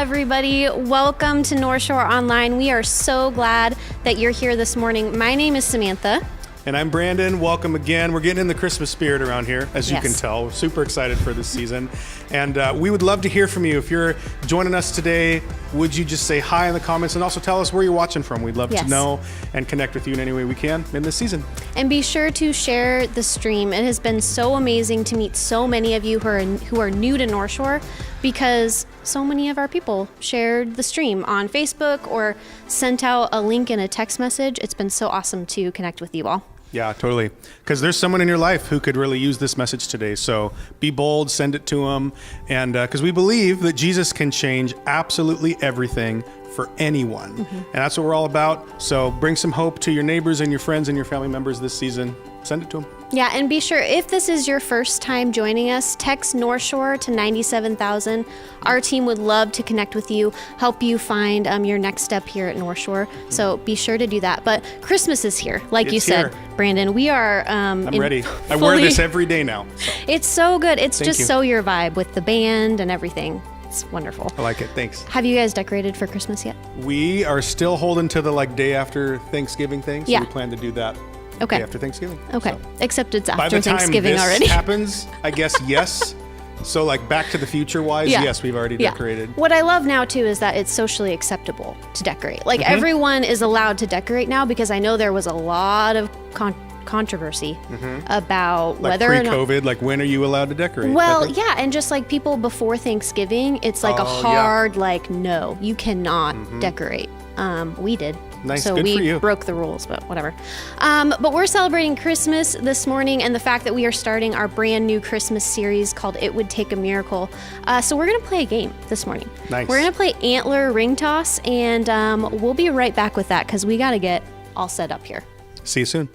everybody. Welcome to Northshore Online. We are so glad that you're here this morning. My name is Samantha. And I'm Brandon. Welcome again. We're getting in the Christmas spirit around here, as you can tell. We're super excited for this season. And we would love to hear from you. If you're joining us today, would you just say hi in the comments and also tell us where you're watching from? We'd love to know and connect with you in any way we can in this season. And be sure to share the stream. It has been so amazing to meet so many of you who are new to Northshore, because so many of our people shared the stream on Facebook or sent out a link in a text message. It's been so awesome to connect with you all. Yeah, totally. Because there's someone in your life who could really use this message today. So be bold, send it to them. And because we believe that Jesus can change absolutely everything for anyone. And that's what we're all about. So bring some hope to your neighbors and your friends and your family members this season. Send it to them. Yeah, and be sure, if this is your first time joining us, text Northshore to 97,000. Our team would love to connect with you, help you find your next step here at Northshore. So be sure to do that. But Christmas is here, like you said, Brandon. We are I'm ready. I wear this every day now. So. It's so good. It's just so your vibe with the band and everything. It's wonderful. I like it. Thanks. Have you guys decorated for Christmas yet? We are still holding to the day after Thanksgiving thing. So we plan to do that. Okay. Day after Thanksgiving. Okay. So, except it's after Thanksgiving already. By the time this happens, I guess yes. So Back to the Future wise, yes, we've already decorated. What I love now too is that it's socially acceptable to decorate. Everyone is allowed to decorate now, because I know there was a lot of controversy about whether or not pre-COVID, when are you allowed to decorate? Well, yeah, and just people before Thanksgiving, it's a hard no, you cannot decorate. We did. Nice, so good for you. We broke the rules, but whatever. But we're celebrating Christmas this morning, and the fact that we are starting our brand new Christmas series called It Would Take a Miracle. So we're going to play a game this morning. Nice. We're going to play Antler Ring Toss, and we'll be right back with that, because we got to get all set up here. See you soon.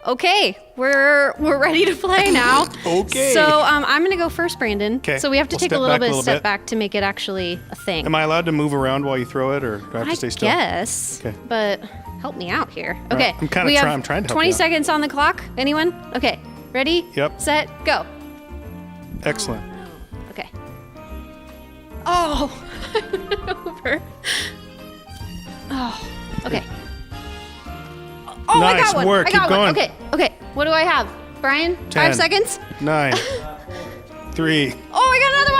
Okay, we're ready to play now. Okay. So I'm going to go first, Brandon. Okay. So we have to take a little bit of step back to make it actually a thing. Am I allowed to move around while you throw it, or do I have to stay still? I guess. Okay. But help me out here. All okay. Right. I'm trying to help 20 seconds on the clock. Anyone? Okay. Ready? Yep. Set, go. Excellent. Okay. Oh. Over. Oh. Okay. Oh, nice I got one. work. I got Keep one. going. Okay. What do I have? Brian? 10, 5 seconds? 9, 3. Oh, I got another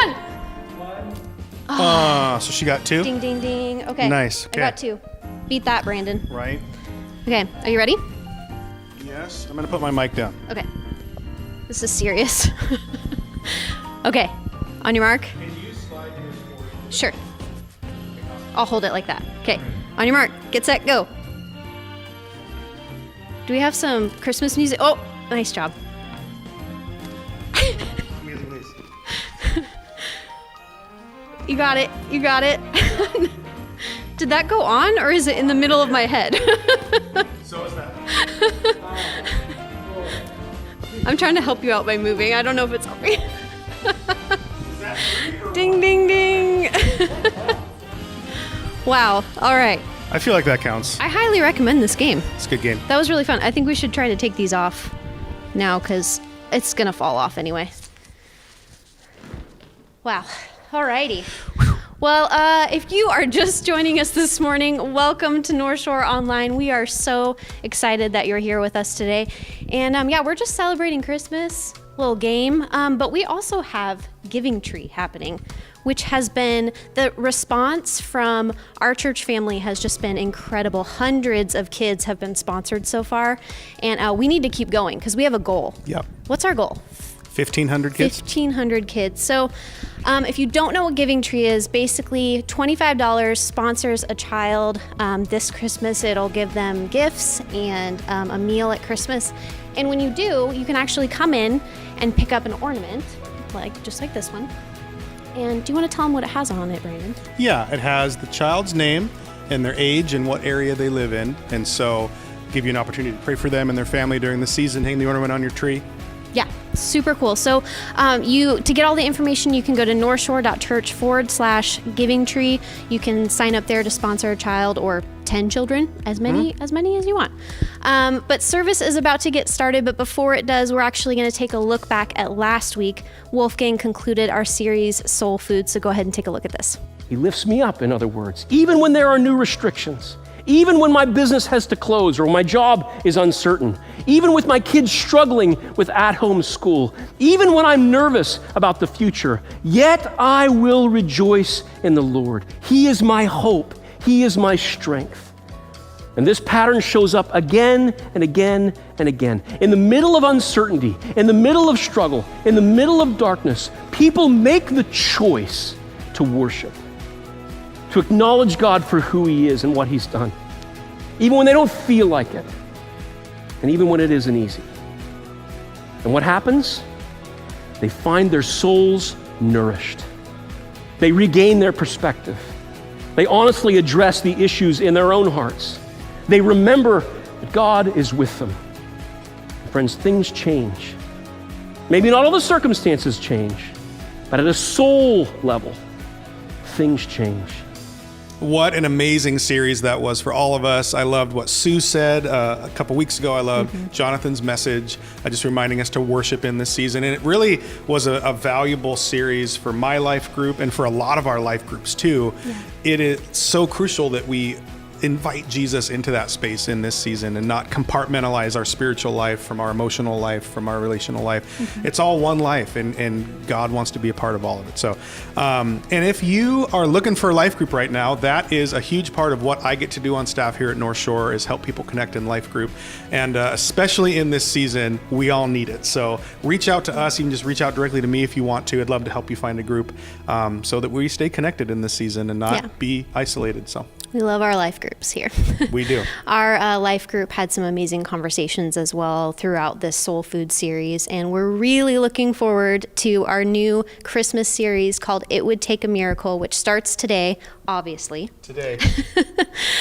one. So she got 2? Ding, ding, ding. Okay. Nice. Okay. I got 2. Beat that, Brandon. Right. Okay. Are you ready? Yes. I'm going to put my mic down. Okay. This is serious. Okay. On your mark. Can you slide yours forward? Sure. I'll hold it like that. Okay. On your mark. Get set. Go. Do we have some Christmas music? Oh, nice job. You got it. You got it. Did that go on, or is it in the middle of my head? So is that. I'm trying to help you out by moving. I don't know if it's helping. Ding, ding, ding. Wow. All right. I feel like that counts. I highly recommend this game. It's a good game. That was really fun. I think we should try to take these off now, because it's going to fall off anyway. Wow. Alrighty. Well, if you are just joining us this morning, welcome to Northshore Online. We are so excited that you're here with us today. And we're just celebrating Christmas, little game. But we also have Giving Tree happening, which has been, the response from our church family has just been incredible. Hundreds of kids have been sponsored so far, and we need to keep going because we have a goal. Yep. What's our goal? 1,500 kids. 1,500 kids. So if you don't know what Giving Tree is, basically $25 sponsors a child. This Christmas, it'll give them gifts and a meal at Christmas. And when you do, you can actually come in and pick up an ornament, just like this one. And do you want to tell them what it has on it, Brandon? Yeah, it has the child's name and their age and what area they live in. And so give you an opportunity to pray for them and their family during the season, hang the ornament on your tree. Yeah, super cool. So to get all the information, you can go to northshore.church/giving tree. You can sign up there to sponsor a child or 10 children, as many as you want. But service is about to get started, but before it does, we're actually going to take a look back at last week. Wolfgang concluded our series, Soul Food, so go ahead and take a look at this. He lifts me up, in other words, even when there are new restrictions, even when my business has to close or my job is uncertain, even with my kids struggling with at-home school, even when I'm nervous about the future, yet I will rejoice in the Lord. He is my hope. He is my strength. And this pattern shows up again and again and again. In the middle of uncertainty, in the middle of struggle, in the middle of darkness, people make the choice to worship, to acknowledge God for who He is and what He's done, even when they don't feel like it, and even when it isn't easy. And what happens? They find their souls nourished. They regain their perspective. They honestly address the issues in their own hearts. They remember that God is with them. Friends, things change. Maybe not all the circumstances change, but at a soul level, things change. What an amazing series that was for all of us. I loved what Sue said a couple weeks ago. I loved Jonathan's message, just reminding us to worship in this season. And it really was a valuable series for my life group and for a lot of our life groups too. Yeah. It is so crucial that we invite Jesus into that space in this season and not compartmentalize our spiritual life from our emotional life, from our relational life. It's all one life, and God wants to be a part of all of it. So, and if you are looking for a life group right now, that is a huge part of what I get to do on staff here at Northshore is help people connect in life group. And especially in this season, we all need it. So reach out to us. You can just reach out directly to me if you want to. I'd love to help you find a group so that we stay connected in this season and not be isolated. So. We love our life groups here. We do. Our life group had some amazing conversations as well throughout this Soul Food series, and we're really looking forward to our new Christmas series called It Would Take a Miracle, which starts today, obviously. Today.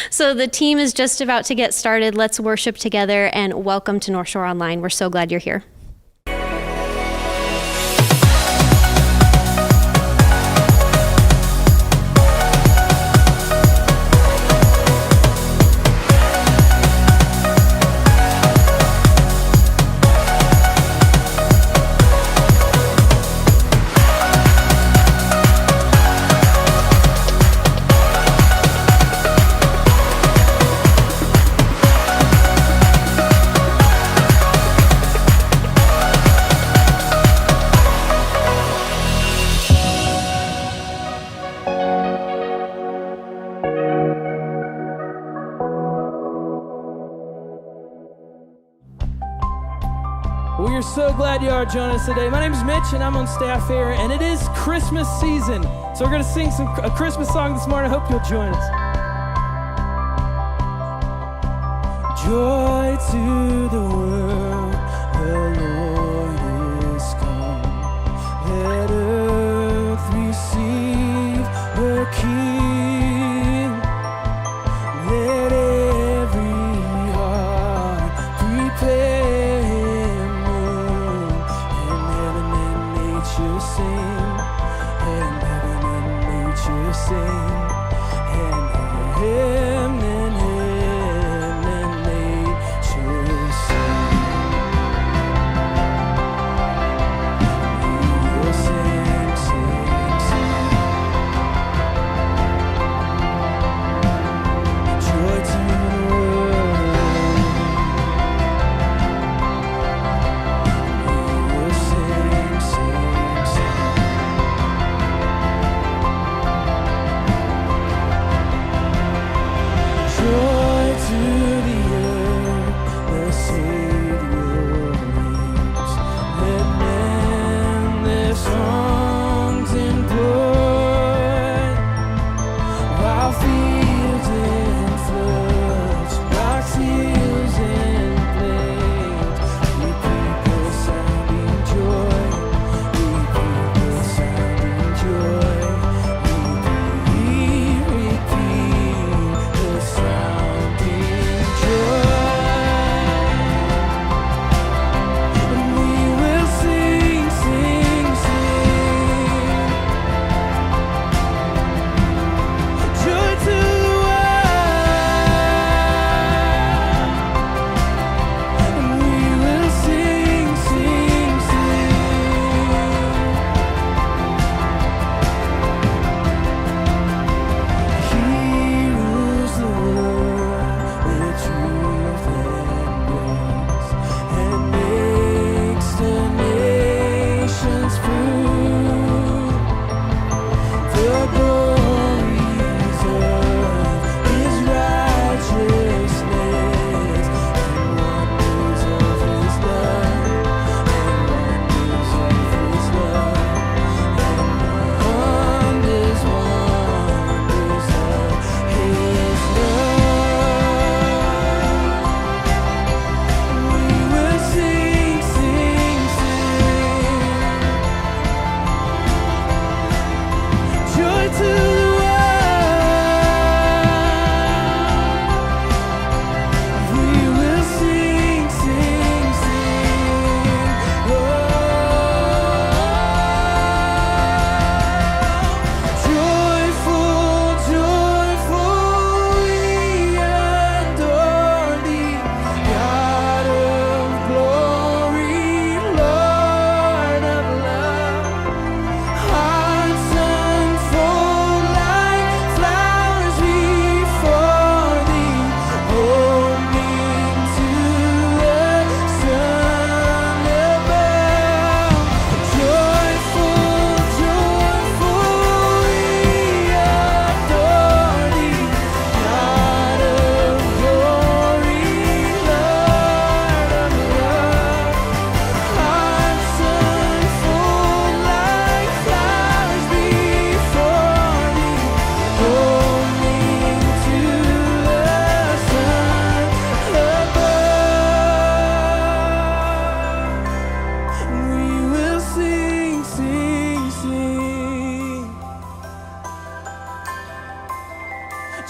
So the team is just about to get started. Let's worship together, and welcome to Northshore Online. We're so glad you're here. We are so glad you are joining us today. My name is Mitch, and I'm on staff here, and it is Christmas season. So we're going to sing a Christmas song this morning. I hope you'll join us. Joy to the world, the Lord is come. Let earth receive her King. Let every heart prepare Him room. And heaven and nature sing. And heaven and nature sing. And heaven and nature sing.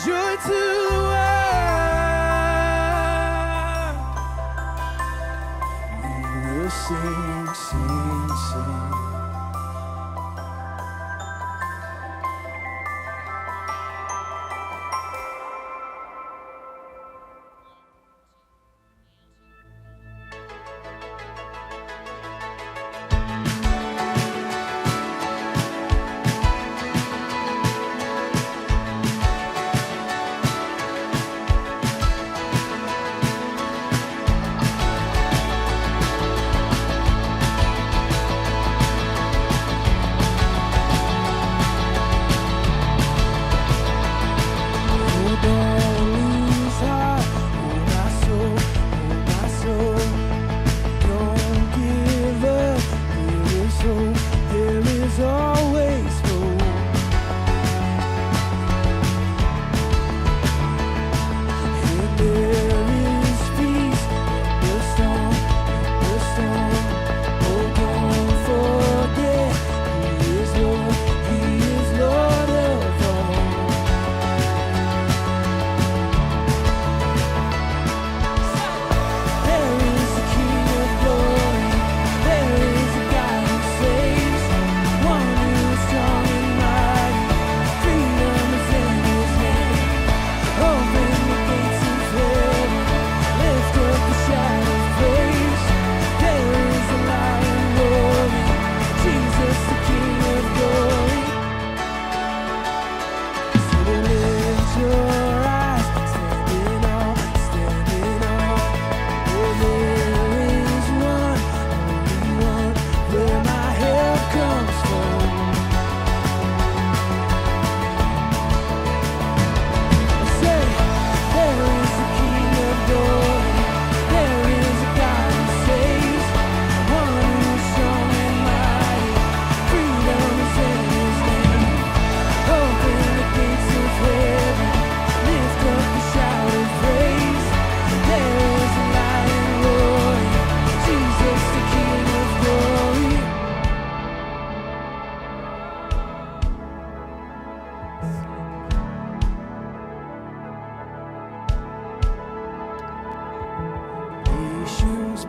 joy to the world. We will sing, sing, sing.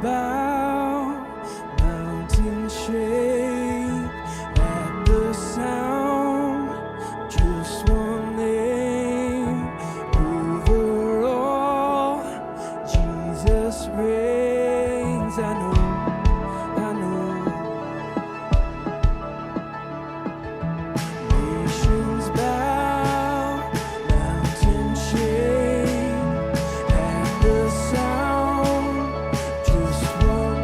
Bow, mountains shake at the sound, just one name over all, Jesus reigns. I know. Nations bow, mountains shake at the sound. Just one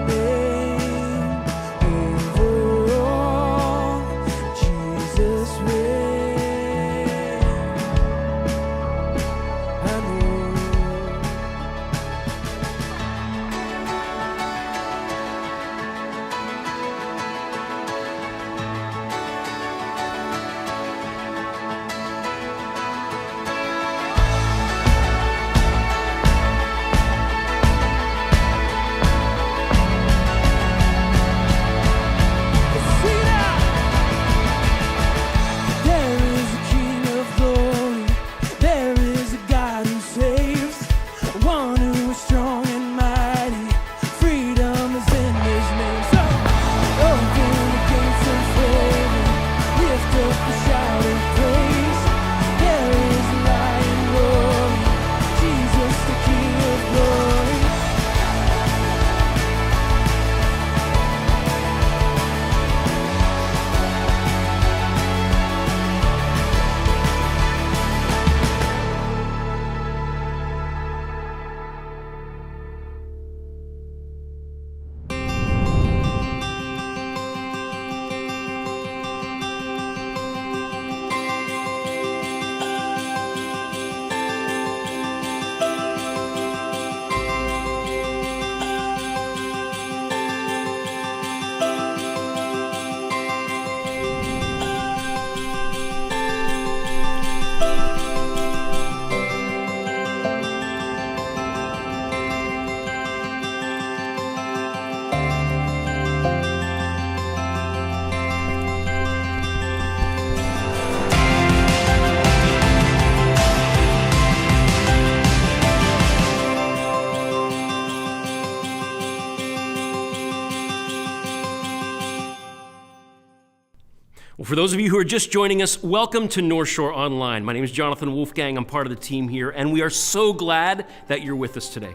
For those of you who are just joining us, welcome to Northshore Online. My name is Jonathan Wolfgang. I'm part of the team here, and we are so glad that you're with us today.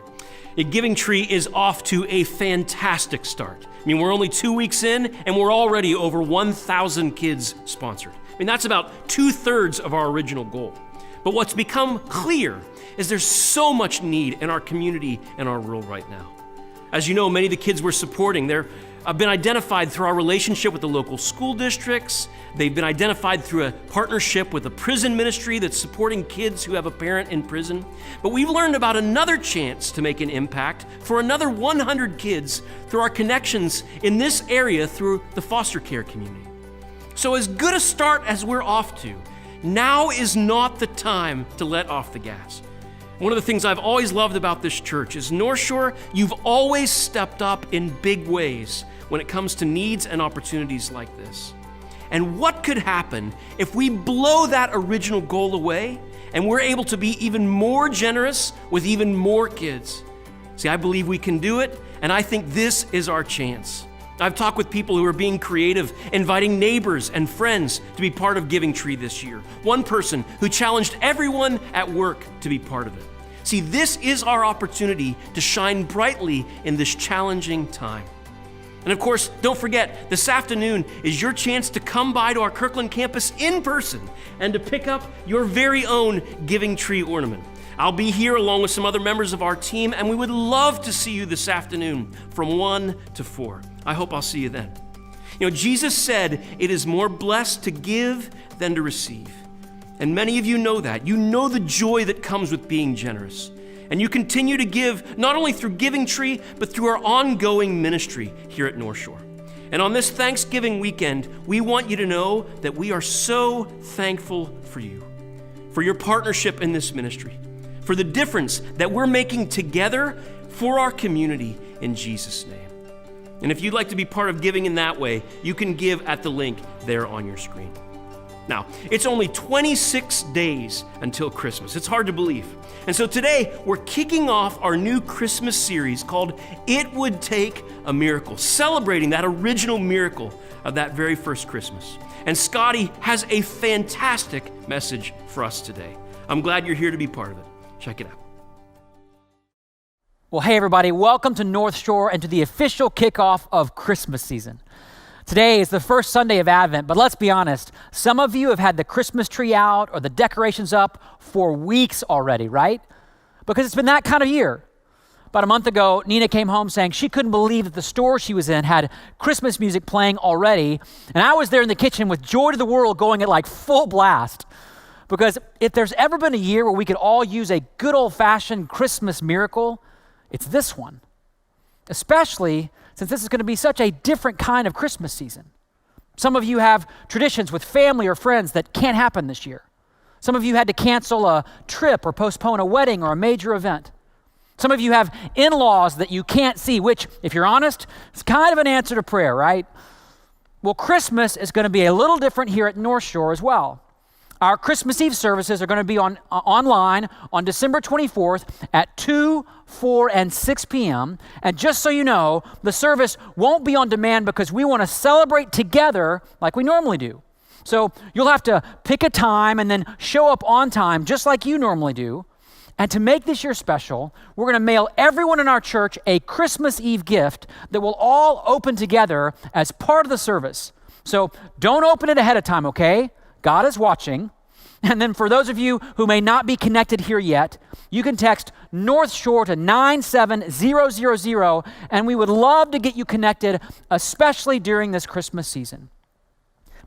Giving Tree is off to a fantastic start. I mean, we're only 2 weeks in, and we're already over 1,000 kids sponsored. I mean, that's about 2/3 of our original goal. But what's become clear is there's so much need in our community and our world right now. As you know, many of the kids we're supporting, they've been identified through our relationship with the local school districts. They've been identified through a partnership with a prison ministry that's supporting kids who have a parent in prison. But we've learned about another chance to make an impact for another 100 kids through our connections in this area through the foster care community. So as good a start as we're off to, now is not the time to let off the gas. One of the things I've always loved about this church is Northshore, you've always stepped up in big ways when it comes to needs and opportunities like this. And what could happen if we blow that original goal away and we're able to be even more generous with even more kids? See, I believe we can do it, and I think this is our chance. I've talked with people who are being creative, inviting neighbors and friends to be part of Giving Tree this year. One person who challenged everyone at work to be part of it. See, this is our opportunity to shine brightly in this challenging time. And of course, don't forget, this afternoon is your chance to come by to our Kirkland campus in person and to pick up your very own Giving Tree ornament. I'll be here along with some other members of our team, and we would love to see you this afternoon from 1 to 4. I hope I'll see you then. You know, Jesus said it is more blessed to give than to receive. And many of you know that. You know the joy that comes with being generous. And you continue to give, not only through Giving Tree, but through our ongoing ministry here at Northshore. And on this Thanksgiving weekend, we want you to know that we are so thankful for you, for your partnership in this ministry, for the difference that we're making together for our community in Jesus' name. And if you'd like to be part of giving in that way, you can give at the link there on your screen. Now, it's only 26 days until Christmas. It's hard to believe. And so today, we're kicking off our new Christmas series called It Would Take a Miracle, celebrating that original miracle of that very first Christmas. And Scotty has a fantastic message for us today. I'm glad you're here to be part of it. Check it out. Well, hey everybody, welcome to Northshore and to the official kickoff of Christmas season. Today is the first Sunday of Advent, but let's be honest, some of you have had the Christmas tree out or the decorations up for weeks already, right? Because it's been that kind of year. About a month ago, Nina came home saying she couldn't believe that the store she was in had Christmas music playing already, and I was there in the kitchen with Joy to the World going at like full blast. Because if there's ever been a year where we could all use a good old-fashioned Christmas miracle, it's this one. Especially since this is going to be such a different kind of Christmas season. Some of you have traditions with family or friends that can't happen this year. Some of you had to cancel a trip or postpone a wedding or a major event. Some of you have in-laws that you can't see, which, if you're honest, is kind of an answer to prayer, right? Well, Christmas is going to be a little different here at Northshore as well. Our Christmas Eve services are going to be online on December 24th at 2, 4, and 6 p.m. And just so you know, the service won't be on demand because we want to celebrate together like we normally do. So you'll have to pick a time and then show up on time just like you normally do. And to make this year special, we're going to mail everyone in our church a Christmas Eve gift that we'll all open together as part of the service. So don't open it ahead of time, okay? God is watching. And then for those of you who may not be connected here yet, you can text Northshore to 97000, and we would love to get you connected, especially during this Christmas season.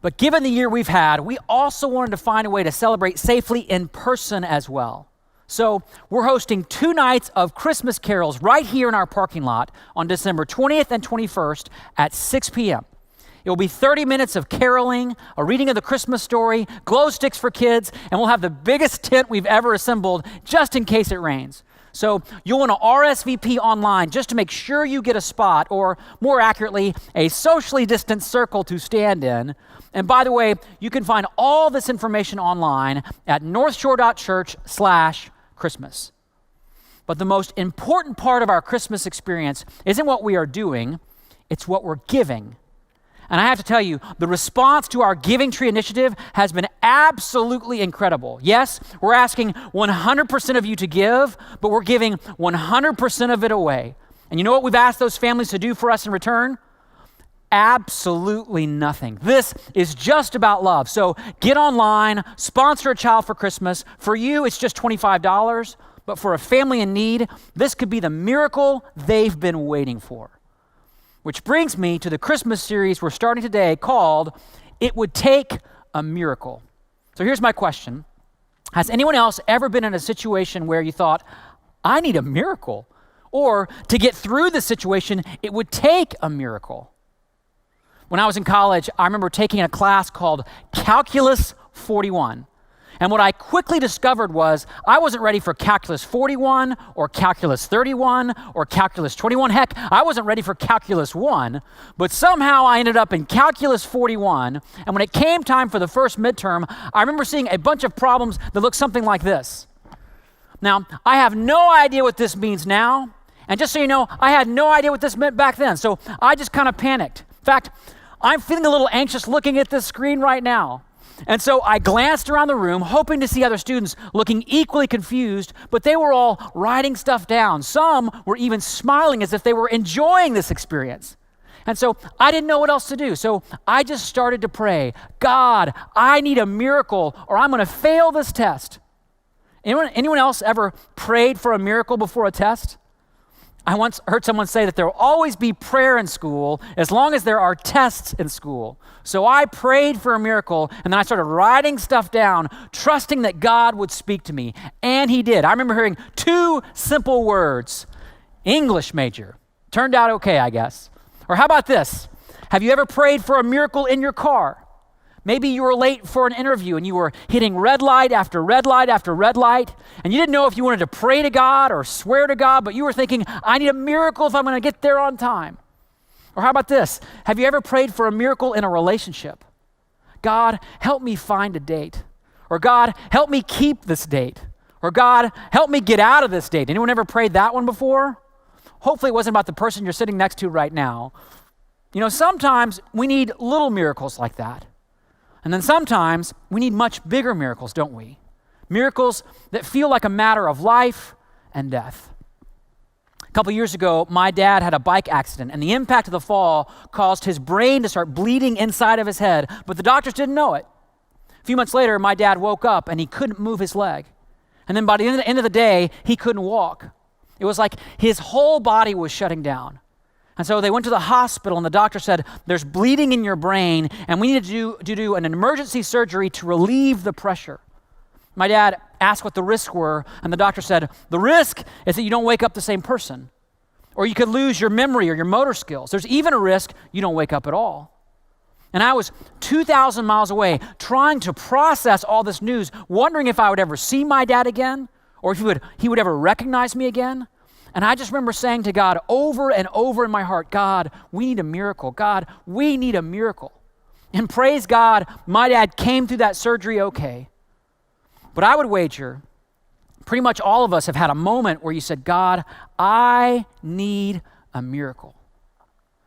But given the year we've had, we also wanted to find a way to celebrate safely in person as well. So we're hosting 2 nights of Christmas carols right here in our parking lot on December 20th and 21st at 6 p.m. It will be 30 minutes of caroling, a reading of the Christmas story, glow sticks for kids, and we'll have the biggest tent we've ever assembled just in case it rains. So you'll want to RSVP online just to make sure you get a spot, or more accurately, a socially distanced circle to stand in. And by the way, you can find all this information online at northshore.church/Christmas. But the most important part of our Christmas experience isn't what we are doing, it's what we're giving. And I have to tell you, the response to our Giving Tree initiative has been absolutely incredible. Yes, we're asking 100% of you to give, but we're giving 100% of it away. And you know what we've asked those families to do for us in return? Absolutely nothing. This is just about love. So get online, sponsor a child for Christmas. For you, it's just $25, but for a family in need, this could be the miracle they've been waiting for. Which brings me to the Christmas series we're starting today called It Would Take a Miracle. So here's my question. Has anyone else ever been in a situation where you thought, I need a miracle? Or to get through the situation, it would take a miracle? When I was in college, I remember taking a class called Calculus 41. And what I quickly discovered was I wasn't ready for Calculus 41 or Calculus 31 or Calculus 21. Heck, I wasn't ready for Calculus 1, but somehow I ended up in Calculus 41. And when it came time for the first midterm, I remember seeing a bunch of problems that looked something like this. Now, I have no idea what this means now. And just so you know, I had no idea what this meant back then. So I just kind of panicked. In fact, I'm feeling a little anxious looking at this screen right now. And so I glanced around the room, hoping to see other students looking equally confused, but they were all writing stuff down. Some were even smiling as if they were enjoying this experience. And so I didn't know what else to do. So I just started to pray, God, I need a miracle or I'm going to fail this test. Anyone else ever prayed for a miracle before a test? I once heard someone say that there will always be prayer in school as long as there are tests in school. So I prayed for a miracle, and then I started writing stuff down, trusting that God would speak to me. And he did. I remember hearing 2 simple words, English major. Turned out okay, I guess. Or how about this? Have you ever prayed for a miracle in your car? Maybe you were late for an interview and you were hitting red light after red light after red light, and you didn't know if you wanted to pray to God or swear to God, but you were thinking, I need a miracle if I'm going to get there on time. Or how about this? Have you ever prayed for a miracle in a relationship? God, help me find a date. Or God, help me keep this date. Or God, help me get out of this date. Anyone ever prayed that one before? Hopefully it wasn't about the person you're sitting next to right now. You know, sometimes we need little miracles like that. And then sometimes we need much bigger miracles, don't we? Miracles that feel like a matter of life and death. A couple years ago, my dad had a bike accident, and the impact of the fall caused his brain to start bleeding inside of his head, but the doctors didn't know it. A few months later, my dad woke up and he couldn't move his leg. And then by the end of the day, he couldn't walk. It was like his whole body was shutting down. And so they went to the hospital, and the doctor said, there's bleeding in your brain, and we need to do an emergency surgery to relieve the pressure. My dad asked what the risks were, and the doctor said, the risk is that you don't wake up the same person, or you could lose your memory or your motor skills. There's even a risk you don't wake up at all. And I was 2,000 miles away trying to process all this news, wondering if I would ever see my dad again, or if he would ever recognize me again. And I just remember saying to God over and over in my heart, God, we need a miracle. God, we need a miracle. And praise God, my dad came through that surgery okay. But I would wager pretty much all of us have had a moment where you said, God, I need a miracle.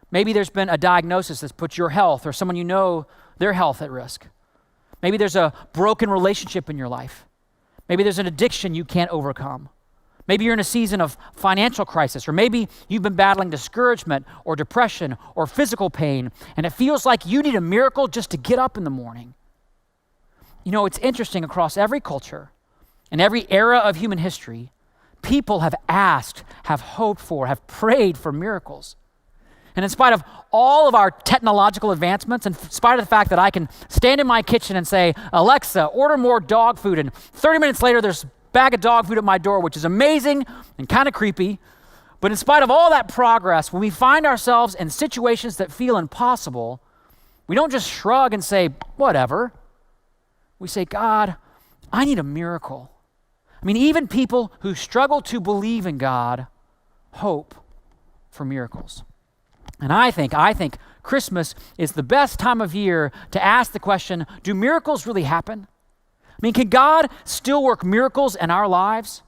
Maybe there's been a diagnosis that's put your health or someone you know, their health at risk. Maybe there's a broken relationship in your life. Maybe there's an addiction you can't overcome. Maybe you're in a season of financial crisis, or maybe you've been battling discouragement or depression or physical pain, and it feels like you need a miracle just to get up in the morning. You know, it's interesting, across every culture, in every era of human history, people have asked, have hoped for, have prayed for miracles. And in spite of all of our technological advancements, in spite of the fact that I can stand in my kitchen and say, Alexa, order more dog food, and 30 minutes later there's bag of dog food at my door, which is amazing and kind of creepy. But in spite of all that progress, when we find ourselves in situations that feel impossible, we don't just shrug and say, whatever. We say, God, I need a miracle. I mean, even people who struggle to believe in God hope for miracles. And I think Christmas is the best time of year to ask the question, do miracles really happen? I mean, can God still work miracles in our lives?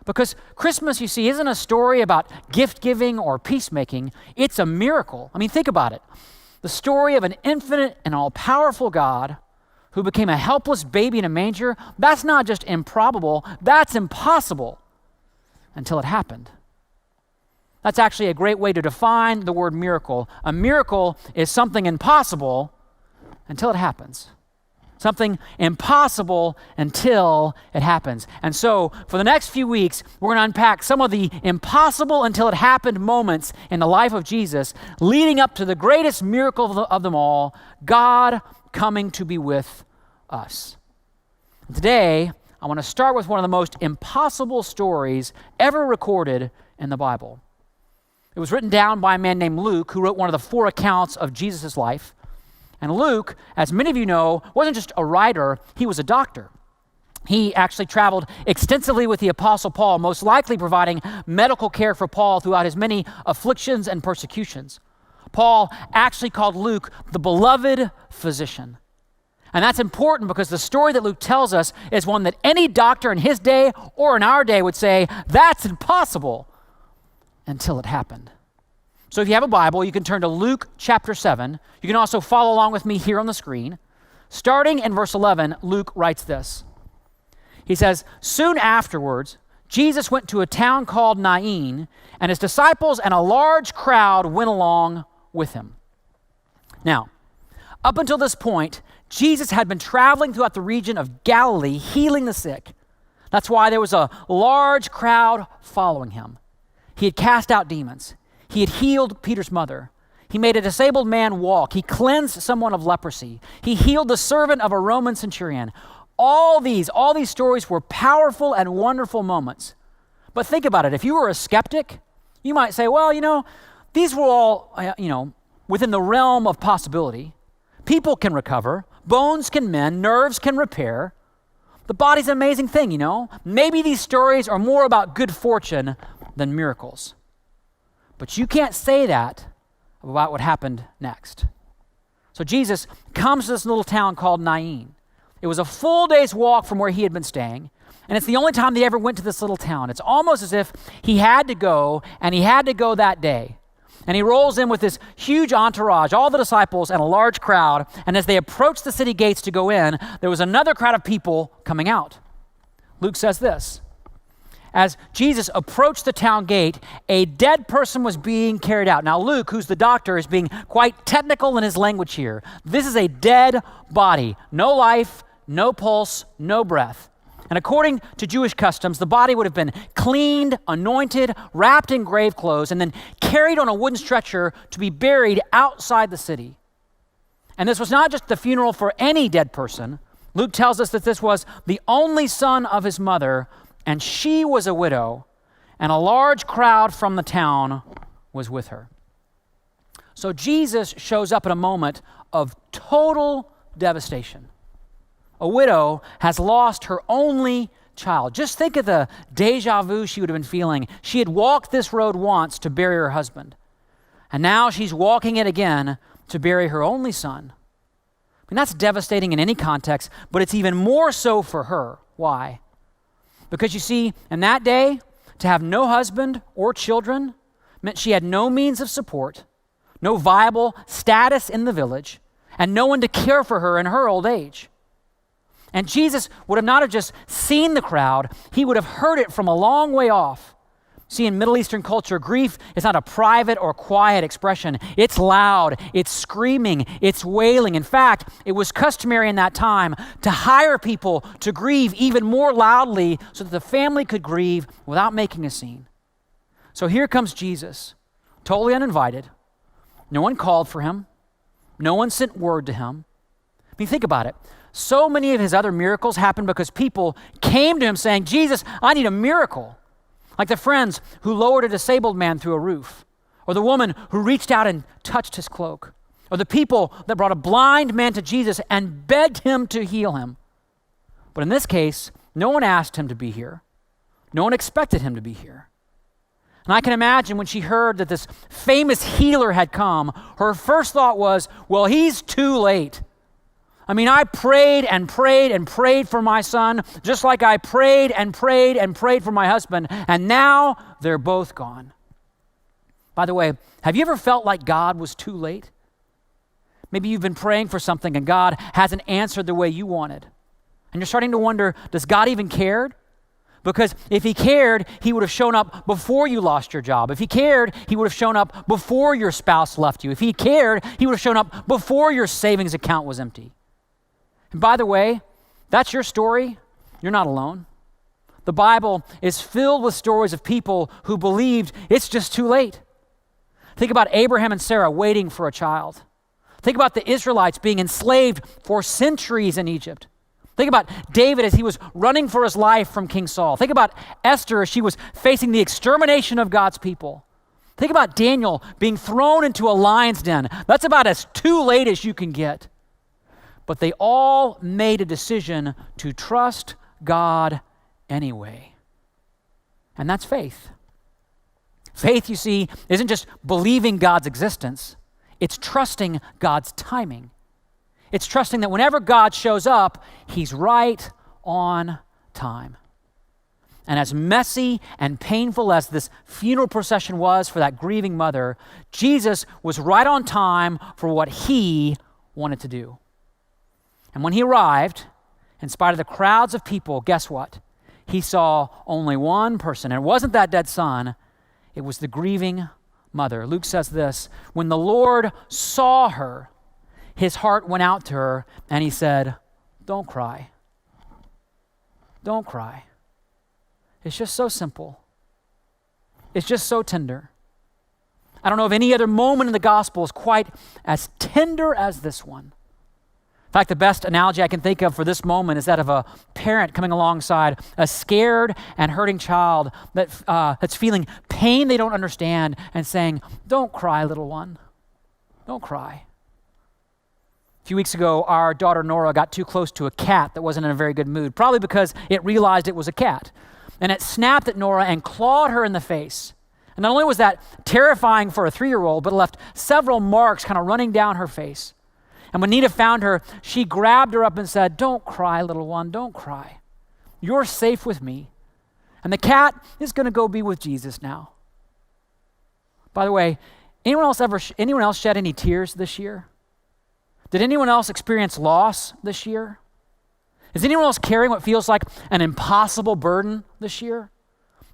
Because Christmas, you see, isn't a story about gift giving or peacemaking. It's a miracle. I mean, think about it. The story of an infinite and all-powerful God who became a helpless baby in a manger, that's not just improbable, that's impossible until it happened. That's actually a great way to define the word miracle. A miracle is something impossible until it happens. Something impossible until it happens. And so, for the next few weeks, we're going to unpack some of the impossible until it happened moments in the life of Jesus, leading up to the greatest miracle of them all, God coming to be with us. And today, I want to start with one of the most impossible stories ever recorded in the Bible. It was written down by a man named Luke, who wrote one of the 4 accounts of Jesus' life. And Luke, as many of you know, wasn't just a writer, he was a doctor. He actually traveled extensively with the Apostle Paul, most likely providing medical care for Paul throughout his many afflictions and persecutions. Paul actually called Luke the beloved physician. And that's important because the story that Luke tells us is one that any doctor in his day or in our day would say, that's impossible until it happened. So if you have a Bible, you can turn to Luke chapter 7. You can also follow along with me here on the screen. Starting in verse 11, Luke writes this. He says, "Soon afterwards, Jesus went to a town called Nain, and his disciples and a large crowd went along with him." Now, up until this point, Jesus had been traveling throughout the region of Galilee, healing the sick. That's why there was a large crowd following him. He had cast out demons. He had healed Peter's mother. He made a disabled man walk. He cleansed someone of leprosy. He healed the servant of a Roman centurion. All these stories were powerful and wonderful moments. But think about it. If you were a skeptic, you might say, well, these were all, within the realm of possibility. People can recover. Bones can mend. Nerves can repair. The body's an amazing thing, Maybe these stories are more about good fortune than miracles. But you can't say that about what happened next. So Jesus comes to this little town called Nain. It was a full day's walk from where he had been staying, and it's the only time they ever went to this little town. It's almost as if he had to go, and he had to go that day. And he rolls in with this huge entourage, all the disciples and a large crowd, and as they approached the city gates to go in, there was another crowd of people coming out. Luke says this. As Jesus approached the town gate, a dead person was being carried out. Now, Luke, who's the doctor, is being quite technical in his language here. This is a dead body. No life, no pulse, no breath. And according to Jewish customs, the body would have been cleaned, anointed, wrapped in grave clothes, and then carried on a wooden stretcher to be buried outside the city. And this was not just the funeral for any dead person. Luke tells us that this was the only son of his mother, and she was a widow, and a large crowd from the town was with her. So Jesus shows up in a moment of total devastation. A widow has lost her only child. Just think of the deja vu she would have been feeling. She had walked this road once to bury her husband, and now she's walking it again to bury her only son. I mean, that's devastating in any context, but it's even more so for her. Why? Because you see, in that day, to have no husband or children meant she had no means of support, no viable status in the village, and no one to care for her in her old age. And Jesus would have not have just seen the crowd, he would have heard it from a long way off. See, in Middle Eastern culture, grief is not a private or quiet expression. It's loud, it's screaming, it's wailing. In fact, it was customary in that time to hire people to grieve even more loudly so that the family could grieve without making a scene. So here comes Jesus, totally uninvited. No one called for him. No one sent word to him. I mean, think about it. So many of his other miracles happened because people came to him saying, Jesus, I need a miracle. Like the friends who lowered a disabled man through a roof, or the woman who reached out and touched his cloak, or the people that brought a blind man to Jesus and begged him to heal him. But in this case, no one asked him to be here. No one expected him to be here. And I can imagine when she heard that this famous healer had come, her first thought was, well, he's too late. I mean, I prayed and prayed and prayed for my son, just like I prayed and prayed and prayed for my husband, and now they're both gone. By the way, have you ever felt like God was too late? Maybe you've been praying for something and God hasn't answered the way you wanted. And you're starting to wonder, does God even care? Because if he cared, he would have shown up before you lost your job. If he cared, he would have shown up before your spouse left you. If he cared, he would have shown up before your savings account was empty. And by the way, that's your story. You're not alone. The Bible is filled with stories of people who believed it's just too late. Think about Abraham and Sarah waiting for a child. Think about the Israelites being enslaved for centuries in Egypt. Think about David as he was running for his life from King Saul. Think about Esther as she was facing the extermination of God's people. Think about Daniel being thrown into a lion's den. That's about as too late as you can get. But they all made a decision to trust God anyway. And that's faith. Faith, you see, isn't just believing God's existence. It's trusting God's timing. It's trusting that whenever God shows up, he's right on time. And as messy and painful as this funeral procession was for that grieving mother, Jesus was right on time for what he wanted to do. And when he arrived, in spite of the crowds of people, guess what? He saw only one person. And it wasn't that dead son, it was the grieving mother. Luke says this, when the Lord saw her, his heart went out to her and he said, don't cry. Don't cry. It's just so simple. It's just so tender. I don't know if any other moment in the gospel is quite as tender as this one. In fact, the best analogy I can think of for this moment is that of a parent coming alongside a scared and hurting child that's feeling pain they don't understand and saying, don't cry, little one. Don't cry. A few weeks ago, our daughter Nora got too close to a cat that wasn't in a very good mood, probably because it realized it was a cat. And it snapped at Nora and clawed her in the face. And not only was that terrifying for a 3-year-old, but it left several marks kind of running down her face. And when Nita found her, she grabbed her up and said, don't cry, little one, don't cry. You're safe with me. And the cat is going to go be with Jesus now. By the way, anyone else shed any tears this year? Did anyone else experience loss this year? Is anyone else carrying what feels like an impossible burden this year?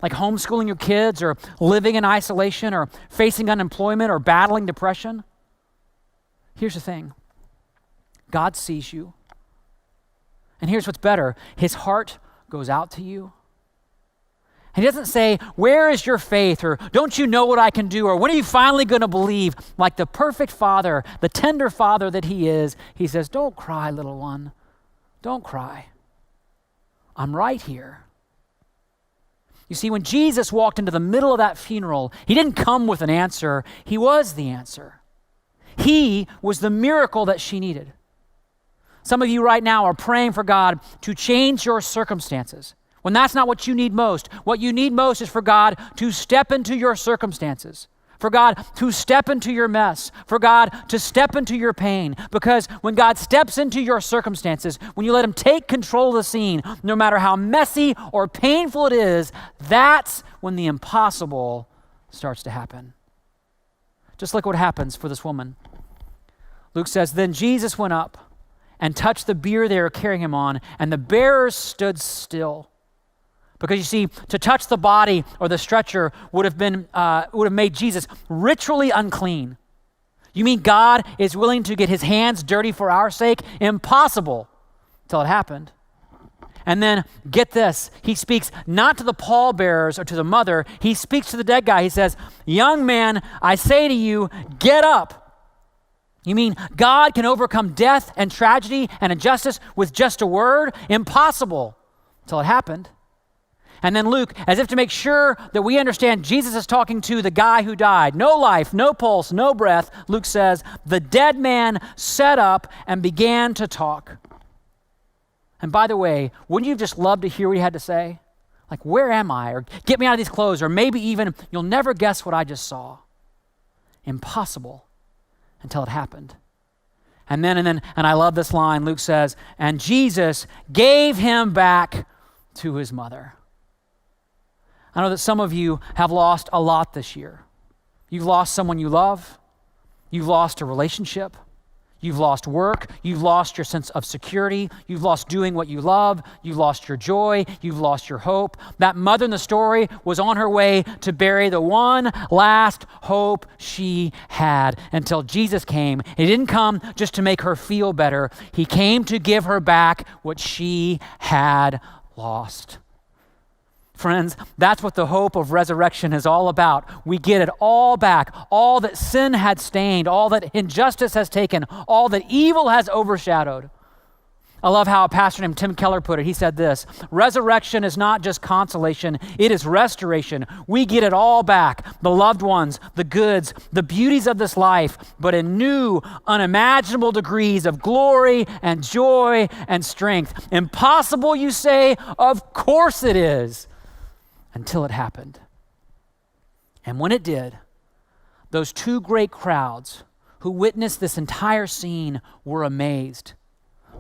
Like homeschooling your kids or living in isolation or facing unemployment or battling depression? Here's the thing. God sees you. And here's what's better. His heart goes out to you. And he doesn't say, where is your faith? Or don't you know what I can do? Or when are you finally going to believe? Like the perfect father, the tender father that he is, he says, don't cry, little one. Don't cry. I'm right here. You see, when Jesus walked into the middle of that funeral, he didn't come with an answer. He was the answer. He was the miracle that she needed. Some of you right now are praying for God to change your circumstances. When that's not what you need most. What you need most is for God to step into your circumstances, for God to step into your mess, for God to step into your pain. Because when God steps into your circumstances, when you let him take control of the scene, no matter how messy or painful it is, that's when the impossible starts to happen. Just like what happens for this woman. Luke says, then Jesus went up and touched the bier they were carrying him on, and the bearers stood still. Because you see, to touch the body or the stretcher would have made Jesus ritually unclean. You mean God is willing to get his hands dirty for our sake? Impossible till it happened. And then get this, he speaks not to the pallbearers or to the mother, he speaks to the dead guy. He says, young man, I say to you, get up. You mean God can overcome death and tragedy and injustice with just a word? Impossible till it happened. And then Luke, as if to make sure that we understand Jesus is talking to the guy who died. No life, no pulse, no breath. Luke says, the dead man sat up and began to talk. And by the way, wouldn't you just love to hear what he had to say? Like, where am I? Or get me out of these clothes. Or maybe even, you'll never guess what I just saw. Impossible until it happened. And I love this line, Luke says, and Jesus gave him back to his mother. I know that some of you have lost a lot this year. You've lost someone you love. You've lost a relationship. You've lost work. You've lost your sense of security. You've lost doing what you love. You've lost your joy. You've lost your hope. That mother in the story was on her way to bury the one last hope she had until Jesus came. He didn't come just to make her feel better. He came to give her back what she had lost. Friends, that's what the hope of resurrection is all about. We get it all back. All that sin had stained, all that injustice has taken, all that evil has overshadowed. I love how a pastor named Tim Keller put it. He said this: resurrection is not just consolation, it is restoration. We get it all back, the loved ones, the goods, the beauties of this life, but in new, unimaginable degrees of glory and joy and strength. Impossible, you say? Of course it is. Until it happened. And when it did, those two great crowds who witnessed this entire scene were amazed.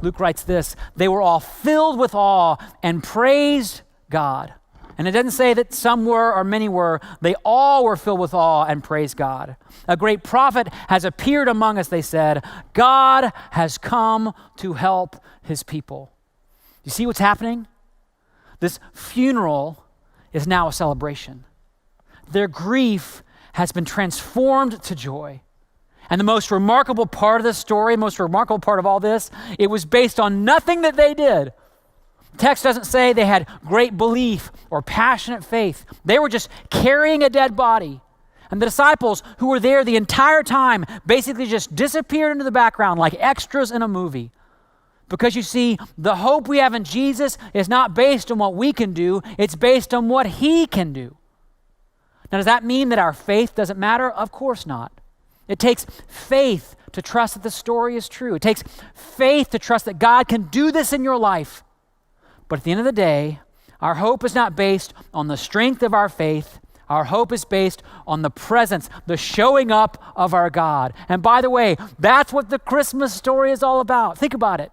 Luke writes this: they were all filled with awe and praised God. And it doesn't say that some were or many were. They all were filled with awe and praised God. A great prophet has appeared among us, they said. God has come to help his people. You see what's happening? This funeral is now a celebration. Their grief has been transformed to joy. And the most remarkable part of this story, most remarkable part of all this, it was based on nothing that they did. The text doesn't say they had great belief or passionate faith. They were just carrying a dead body. And the disciples who were there the entire time basically just disappeared into the background like extras in a movie. Because you see, the hope we have in Jesus is not based on what we can do, it's based on what he can do. Now, does that mean that our faith doesn't matter? Of course not. It takes faith to trust that the story is true. It takes faith to trust that God can do this in your life. But at the end of the day, our hope is not based on the strength of our faith. Our hope is based on the presence, the showing up of our God. And by the way, that's what the Christmas story is all about. Think about it.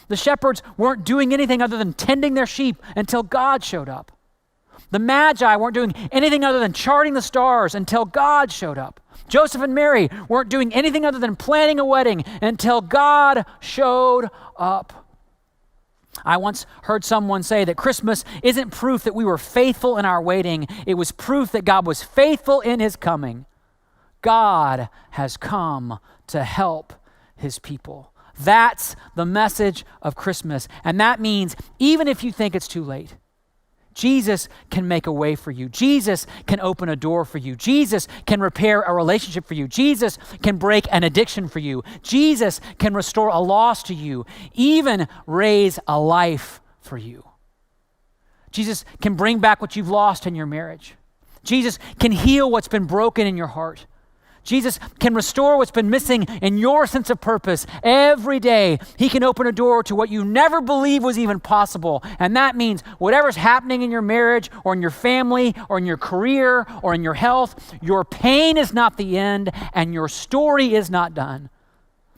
The shepherds weren't doing anything other than tending their sheep until God showed up. The Magi weren't doing anything other than charting the stars until God showed up. Joseph and Mary weren't doing anything other than planning a wedding until God showed up. I once heard someone say that Christmas isn't proof that we were faithful in our waiting. It was proof that God was faithful in his coming. God has come to help his people. That's the message of Christmas. And that means even if you think it's too late, Jesus can make a way for you. Jesus can open a door for you. Jesus can repair a relationship for you. Jesus can break an addiction for you. Jesus can restore a loss to you, even raise a life for you. Jesus can bring back what you've lost in your marriage. Jesus can heal what's been broken in your heart. Jesus can restore what's been missing in your sense of purpose every day. He can open a door to what you never believed was even possible. And that means whatever's happening in your marriage or in your family or in your career or in your health, your pain is not the end and your story is not done.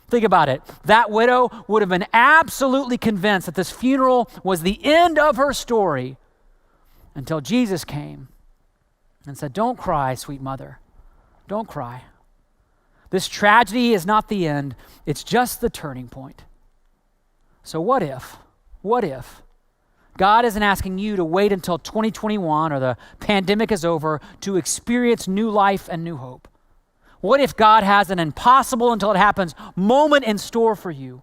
Think about it. That widow would have been absolutely convinced that this funeral was the end of her story until Jesus came and said, "Don't cry, sweet mother. Don't cry. This tragedy is not the end, it's just the turning point." So what if God isn't asking you to wait until 2021 or the pandemic is over to experience new life and new hope? What if God has an impossible until it happens moment in store for you?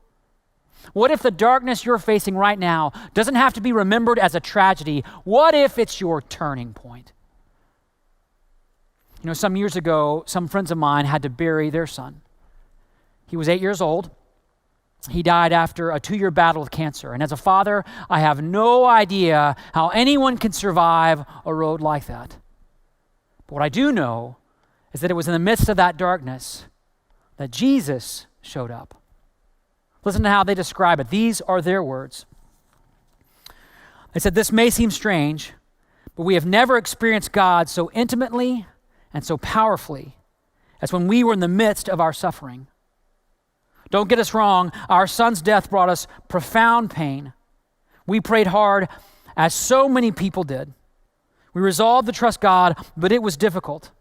What if the darkness you're facing right now doesn't have to be remembered as a tragedy? What if it's your turning point? You know, some years ago, some friends of mine had to bury their son. He was 8 years old. He died after a 2-year battle with cancer. And as a father, I have no idea how anyone can survive a road like that. But what I do know is that it was in the midst of that darkness that Jesus showed up. Listen to how they describe it. These are their words. They said, "This may seem strange, but we have never experienced God so intimately and so powerfully as when we were in the midst of our suffering. Don't get us wrong, our son's death brought us profound pain. We prayed hard, as so many people did. We resolved to trust God, but it was difficult.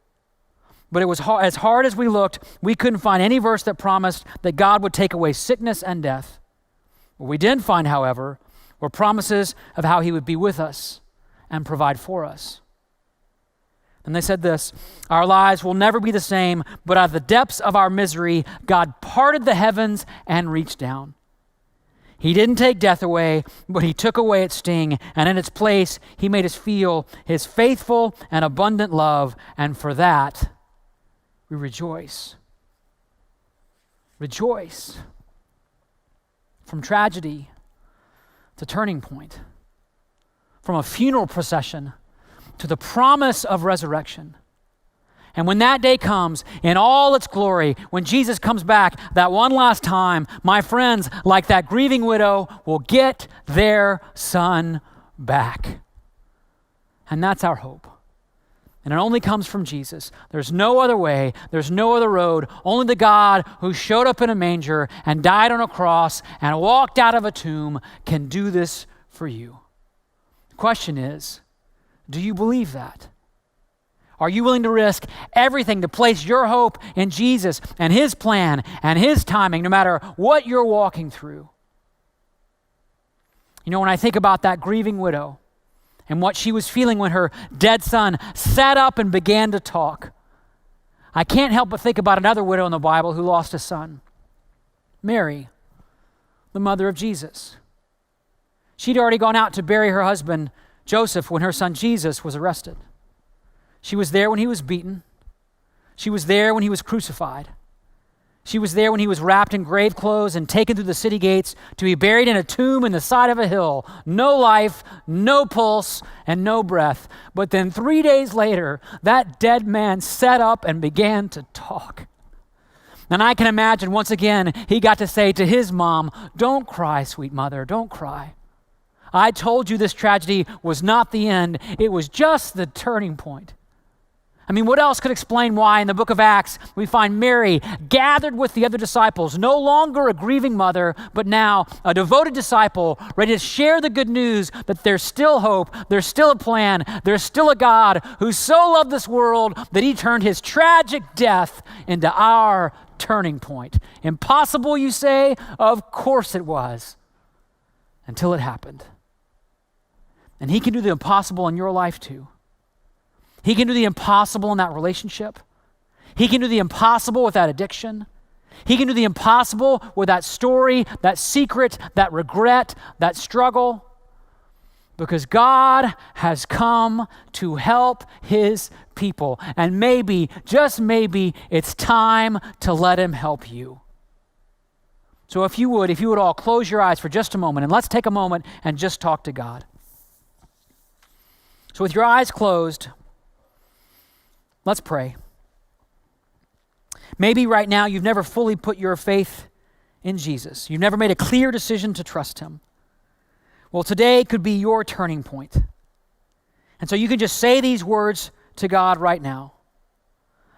But it was as hard as we looked, we couldn't find any verse that promised that God would take away sickness and death. What we did find, however, were promises of how he would be with us and provide for us. And they said this, our lives will never be the same, but out of the depths of our misery, God parted the heavens and reached down. He didn't take death away, but he took away its sting, and in its place, he made us feel his faithful and abundant love, and for that, we rejoice. Rejoice. From tragedy to turning point, from a funeral procession to the promise of resurrection. And when that day comes in all its glory, when Jesus comes back that one last time, my friends, like that grieving widow, will get their son back. And that's our hope. And it only comes from Jesus. There's no other way. There's no other road. Only the God who showed up in a manger and died on a cross and walked out of a tomb can do this for you. The question is, do you believe that? Are you willing to risk everything to place your hope in Jesus and his plan and his timing, no matter what you're walking through? You know, when I think about that grieving widow and what she was feeling when her dead son sat up and began to talk, I can't help but think about another widow in the Bible who lost a son, Mary, the mother of Jesus. She'd already gone out to bury her husband, Joseph, when her son Jesus was arrested. She was there when he was beaten. She was there when he was crucified. She was there when he was wrapped in grave clothes and taken through the city gates to be buried in a tomb in the side of a hill. No life, no pulse, and no breath. But then 3 days later, that dead man sat up and began to talk. And I can imagine once again, he got to say to his mom, "Don't cry, sweet mother, don't cry. I told you this tragedy was not the end. It was just the turning point." I mean, what else could explain why in the book of Acts we find Mary gathered with the other disciples, no longer a grieving mother, but now a devoted disciple, ready to share the good news that there's still hope, there's still a plan, there's still a God who so loved this world that he turned his tragic death into our turning point. Impossible, you say? Of course it was, until it happened. And he can do the impossible in your life too. He can do the impossible in that relationship. He can do the impossible with that addiction. He can do the impossible with that story, that secret, that regret, that struggle. Because God has come to help his people. And maybe, just maybe, it's time to let him help you. So if you would all close your eyes for just a moment, and let's take a moment and just talk to God. So with your eyes closed, let's pray. Maybe right now you've never fully put your faith in Jesus. You've never made a clear decision to trust him. Well, today could be your turning point. And so you can just say these words to God right now.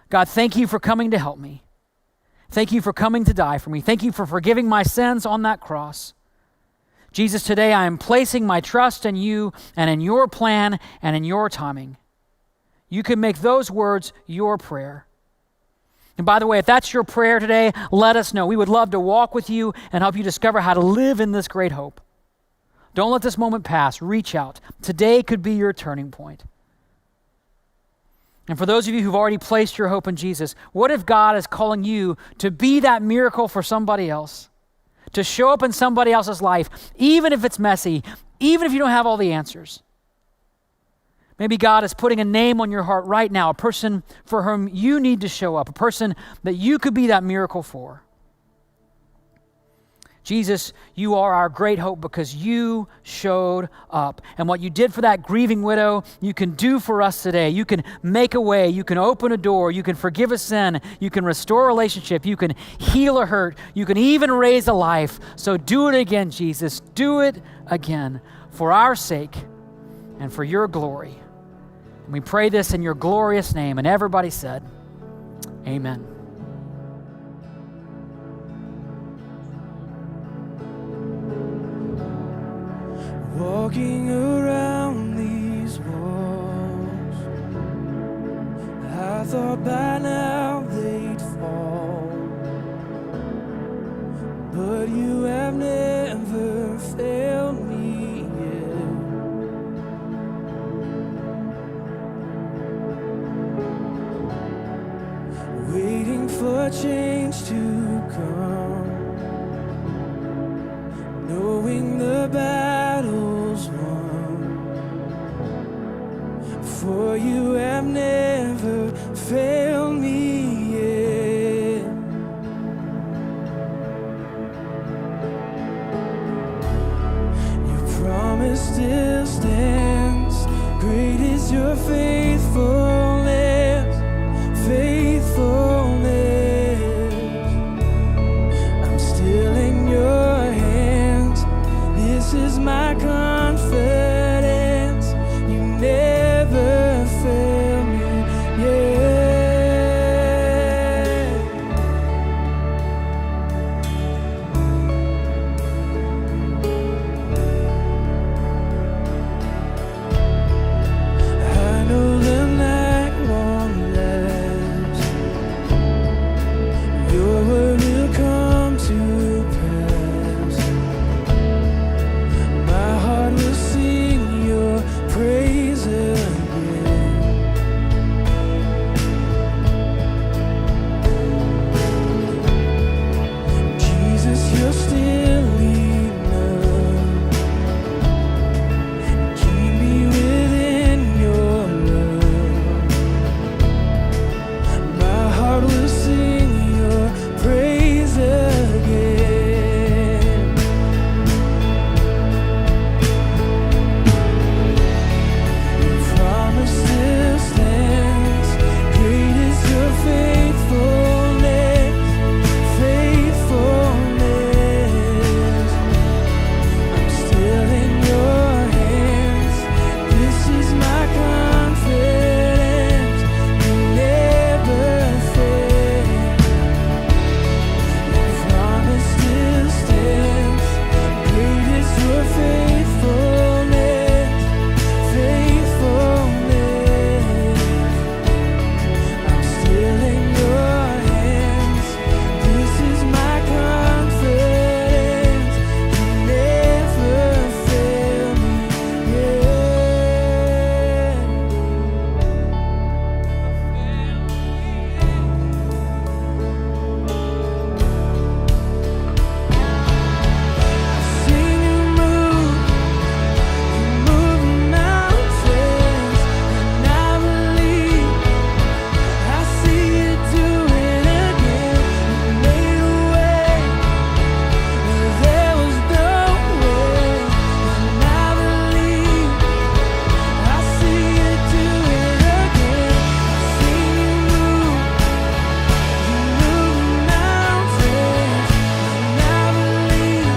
God, thank you for coming to help me. Thank you for coming to die for me. Thank you for forgiving my sins on that cross. Jesus, today I am placing my trust in you and in your plan and in your timing. You can make those words your prayer. And by the way, if that's your prayer today, let us know. We would love to walk with you and help you discover how to live in this great hope. Don't let this moment pass. Reach out. Today could be your turning point. And for those of you who've already placed your hope in Jesus, what if God is calling you to be that miracle for somebody else? To show up in somebody else's life, even if it's messy, even if you don't have all the answers. Maybe God is putting a name on your heart right now, a person for whom you need to show up, a person that you could be that miracle for. Jesus, you are our great hope because you showed up. And what you did for that grieving widow, you can do for us today. You can make a way. You can open a door. You can forgive a sin. You can restore a relationship. You can heal a hurt. You can even raise a life. So do it again, Jesus. Do it again for our sake and for your glory. And we pray this in your glorious name. And everybody said, amen. Walking around these walls, I thought by now fall. But you have never failed me yet. Waiting for change to come, knowing the battle's won. For you have never failed me yet. Your promise still stands. Great is your faithfulness, faithfulness. I'm still in your hands. This is my confidence. You never fail me yet. I know the night won't last. Your word will come to pass. My heart will sing your praise again. Jesus, you're still enough. Keep me within your love. My heart will sing your praise again. Your promise still stands. Great is your faithfulness, faithfulness. I'm still in your hands. This is my confidence. You never fail. Your promise still stands. Great is your faithfulness, faithfulness. I'm still in your hands. This is my confidence. You never fail me I've seen you move mountains, and I believe I see you do it again. You made a way where there was no way, and I believe I see you do it again. I've seen you move mountains, and I believe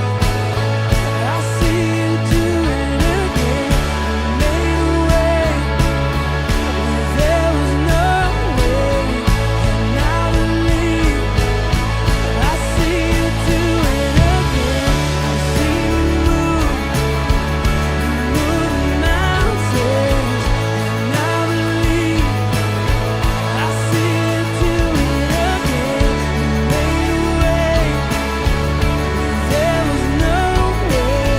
I see you do it again. You made a way where there was no way, and I believe I see you do it again. I've seen you move mountains, and I believe I see you do it again. You made a way where there was no way,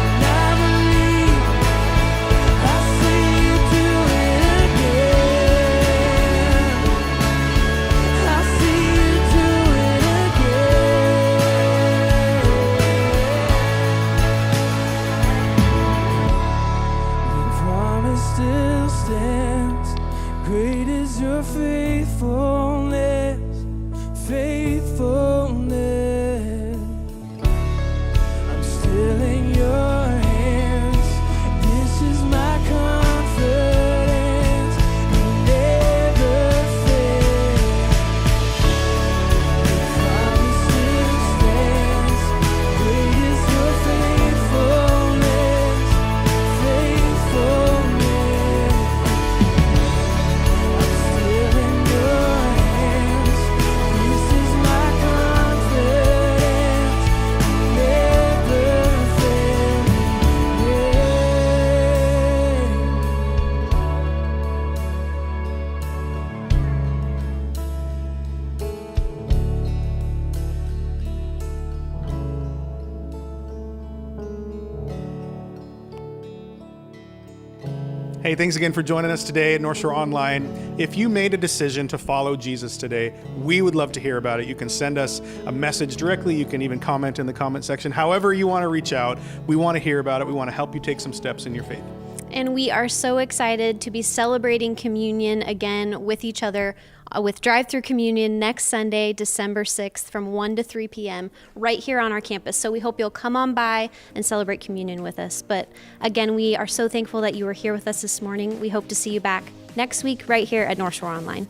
and I believe I see you do it again. I see you do it again. Your promise still stands. Great is your faithfulness, faithfulness. I'm still in your hands. This is my confidence. You never fail. Your promise still stands. Great is your faithfulness, faithfulness. I'm still in your Hey, thanks again for joining us today at Northshore Online. If you made a decision to follow Jesus today, we would love to hear about it. You can send us a message directly. You can even comment in the comment section. However you want to reach out, we want to hear about it. We want to help you take some steps in your faith. And we are so excited to be celebrating communion again with each other with drive-through communion next Sunday, December 6th from 1 to 3 p.m. right here on our campus. So we hope you'll come on by and celebrate communion with us. But again, we are so thankful that you were here with us this morning. We hope to see you back next week right here at Northshore Online.